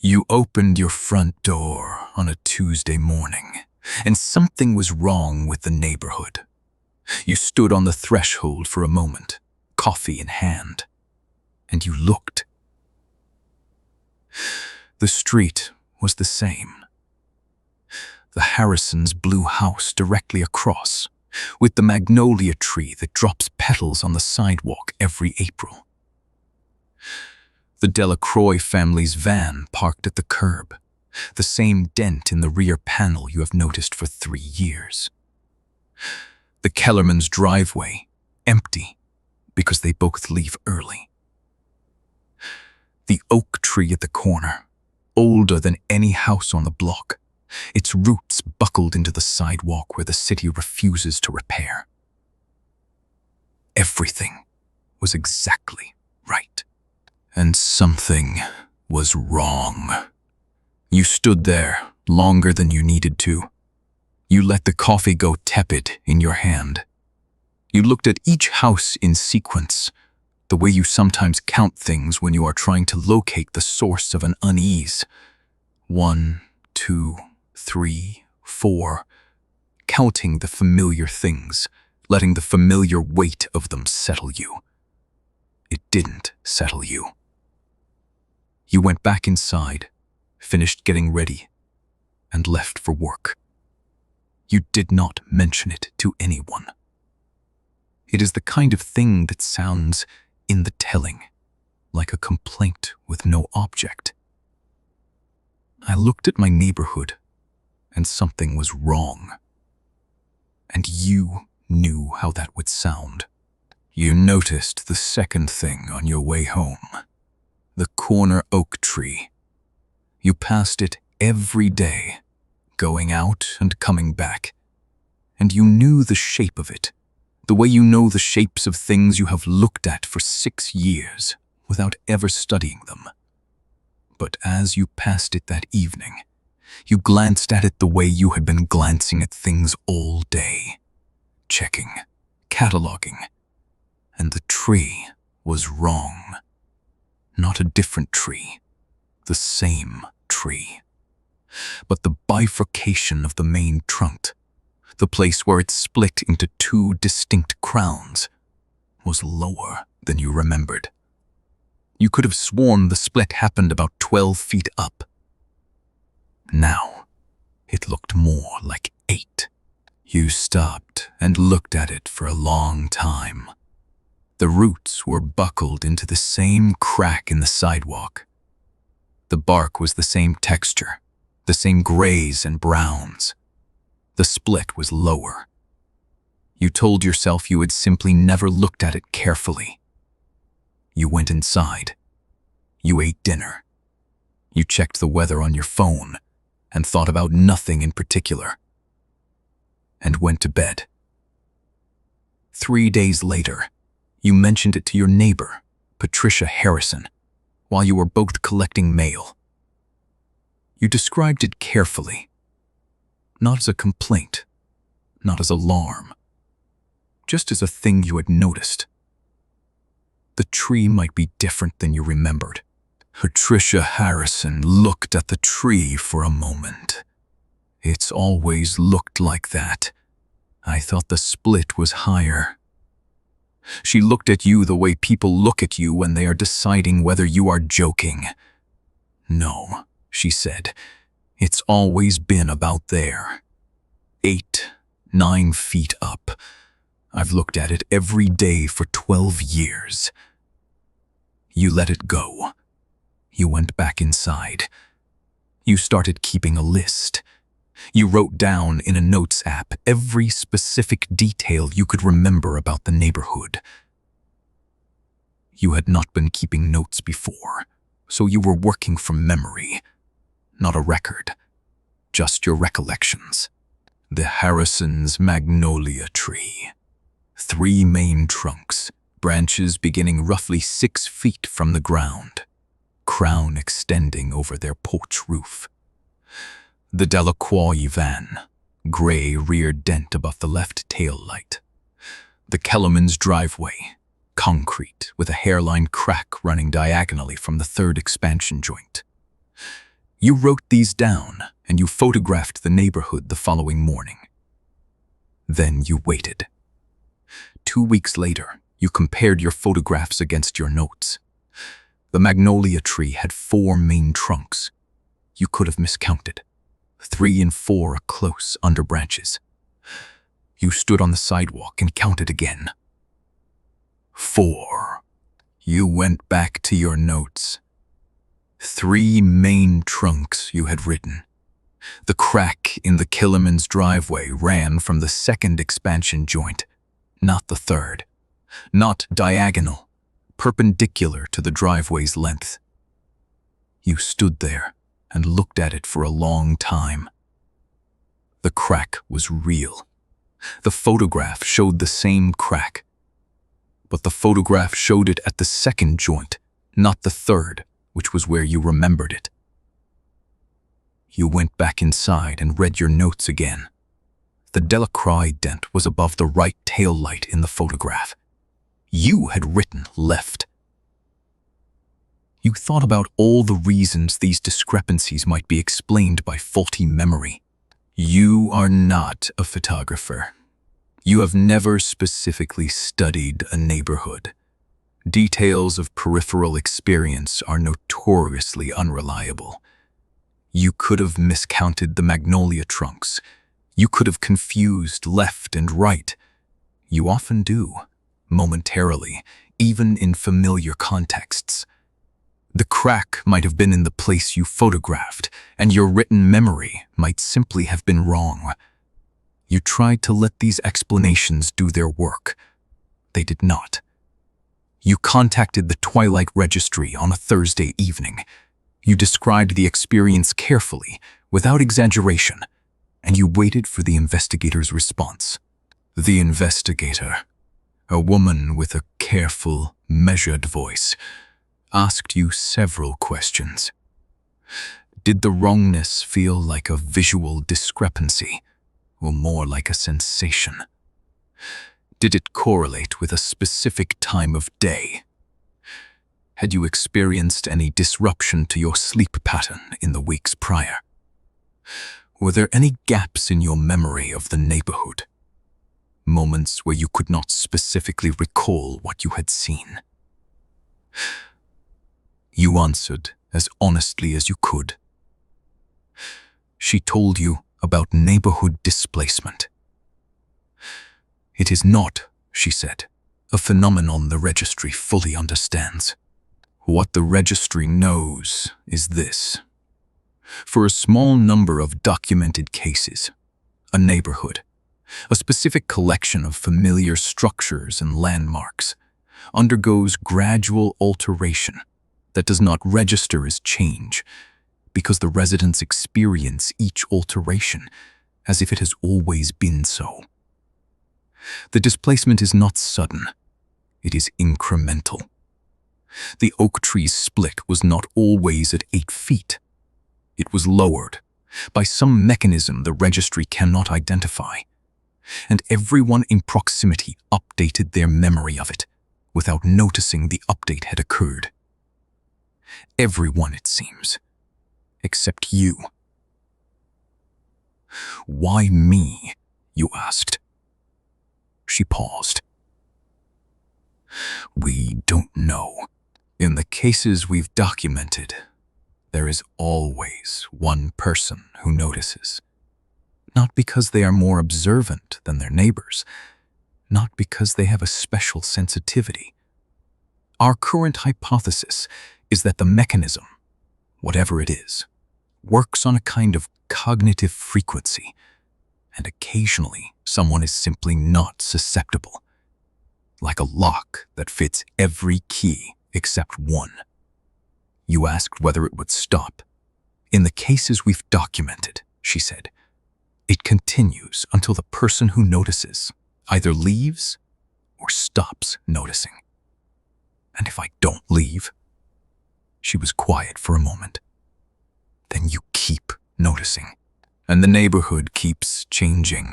You opened your front door on a Tuesday morning, and something was wrong with the neighborhood. You stood on the threshold for a moment, coffee in hand, and you looked. The street was the same. The Harrisons' blue house directly across, with the magnolia tree that drops petals on the sidewalk every April. The Delacroix family's van parked at the curb, the same dent in the rear panel you have noticed for 3 years. The Kellermans' driveway, empty, because they both leave early. The oak tree at the corner, older than any house on the block, its roots buckled into the sidewalk where the city refuses to repair. Everything was exactly right. And something was wrong. You stood there longer than you needed to. You let the coffee go tepid in your hand. You looked at each house in sequence, the way you sometimes count things when you are trying to locate the source of an unease. 1, 2, 3, 4, counting the familiar things, letting the familiar weight of them settle you. It didn't settle you. You went back inside, finished getting ready, and left for work. You did not mention it to anyone. It is the kind of thing that sounds in the telling, like a complaint with no object. I looked at my neighborhood, and something was wrong. And you knew how that would sound. You noticed the second thing on your way home. The corner oak tree. You passed it every day, going out and coming back. And you knew the shape of it, the way you know the shapes of things you have looked at for 6 years without ever studying them. But as you passed it that evening, you glanced at it the way you had been glancing at things all day, checking, cataloging, and the tree was wrong. Not a different tree, the same tree. But the bifurcation of the main trunk, the place where it split into 2 distinct crowns, was lower than you remembered. You could have sworn the split happened about 12 feet up. Now, it looked more like 8. You stopped and looked at it for a long time. The roots were buckled into the same crack in the sidewalk. The bark was the same texture, the same grays and browns. The split was lower. You told yourself you had simply never looked at it carefully. You went inside. You ate dinner. You checked the weather on your phone and thought about nothing in particular. And went to bed. 3 days later, you mentioned it to your neighbor, Patricia Harrison, while you were both collecting mail. You described it carefully, not as a complaint, not as alarm, just as a thing you had noticed. The tree might be different than you remembered. Patricia Harrison looked at the tree for a moment. It's always looked like that. I thought the split was higher. She looked at you the way people look at you when they are deciding whether you are joking. No, she said, it's always been about there. 8, 9 feet up. I've looked at it every day for 12 years. You let it go. You went back inside. You started keeping a list. You wrote down in a notes app every specific detail you could remember about the neighborhood. You had not been keeping notes before, so you were working from memory, not a record, just your recollections. The Harrisons' magnolia tree. 3 main trunks, branches beginning roughly 6 feet from the ground, crown extending over their porch roof. The Delacroix van, gray rear dent above the left tail light. The Kellermans' driveway, concrete with a hairline crack running diagonally from the 3rd expansion joint. You wrote these down and you photographed the neighborhood the following morning. Then you waited. 2 weeks later, you compared your photographs against your notes. The magnolia tree had 4 main trunks. You could have miscounted. 3 and 4 are close under branches. You stood on the sidewalk and counted again. 4. You went back to your notes. 3 main trunks you had written. The crack in the Kellermans' driveway ran from the second expansion joint, not the third. Not diagonal, perpendicular to the driveway's length. You stood there and looked at it for a long time. The crack was real. The photograph showed the same crack. But the photograph showed it at the second joint, not the third, which was where you remembered it. You went back inside and read your notes again. The Delacroix dent was above the right tail light in the photograph. You had written left. You thought about all the reasons these discrepancies might be explained by faulty memory. You are not a photographer. You have never specifically studied a neighborhood. Details of peripheral experience are notoriously unreliable. You could have miscounted the magnolia trunks. You could have confused left and right. You often do, momentarily, even in familiar contexts. The crack might have been in the place you photographed, and your written memory might simply have been wrong. You tried to let these explanations do their work. They did not. You contacted the Twilight Registry on a Thursday evening. You described the experience carefully, without exaggeration, and you waited for the investigator's response. The investigator, a woman with a careful, measured voice, asked you several questions. Did the wrongness feel like a visual discrepancy, or more like a sensation? Did it correlate with a specific time of day? Had you experienced any disruption to your sleep pattern in the weeks prior? Were there any gaps in your memory of the neighborhood? Moments where you could not specifically recall what you had seen? You answered as honestly as you could. She told you about neighborhood displacement. It is not, she said, a phenomenon the registry fully understands. What the registry knows is this. For a small number of documented cases, a neighborhood, a specific collection of familiar structures and landmarks, undergoes gradual alteration that does not register as change, because the residents experience each alteration as if it has always been so. The displacement is not sudden, it is incremental. The oak tree's split was not always at 8 feet. It was lowered by some mechanism the registry cannot identify, and everyone in proximity updated their memory of it without noticing the update had occurred. Everyone, it seems, except you. Why me? You asked. She paused. We don't know. In the cases we've documented, there is always one person who notices. Not because they are more observant than their neighbors, not because they have a special sensitivity. Our current hypothesis is that the mechanism, whatever it is, works on a kind of cognitive frequency, and occasionally someone is simply not susceptible, like a lock that fits every key except one. You asked whether it would stop. In the cases we've documented, she said, it continues until the person who notices either leaves or stops noticing. And if I don't leave, she was quiet for a moment. Then you keep noticing, and the neighborhood keeps changing,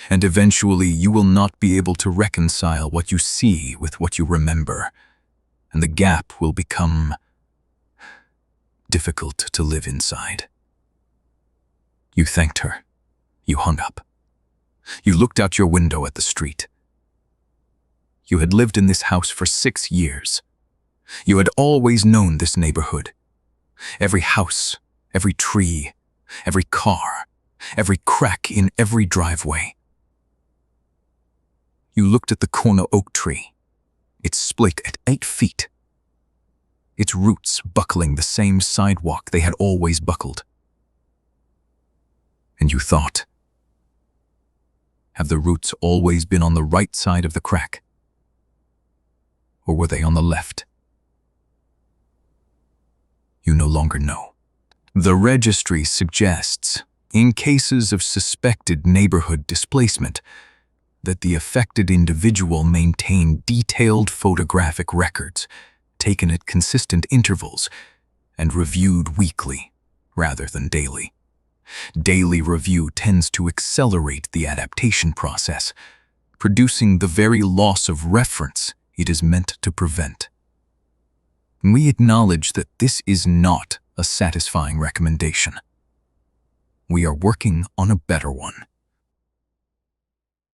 and eventually you will not be able to reconcile what you see with what you remember, and the gap will become difficult to live inside. You thanked her. You hung up. You looked out your window at the street. You had lived in this house for 6 years. You had always known this neighborhood. Every house, every tree, every car, every crack in every driveway. You looked at the corner oak tree, its split at 8 feet, its roots buckling the same sidewalk they had always buckled. And you thought, have the roots always been on the right side of the crack? Or were they on the left? You no longer know. The registry suggests, in cases of suspected neighborhood displacement, that the affected individual maintain detailed photographic records, taken at consistent intervals, and reviewed weekly rather than daily. Daily review tends to accelerate the adaptation process, producing the very loss of reference it is meant to prevent. We acknowledge that this is not a satisfying recommendation. We are working on a better one.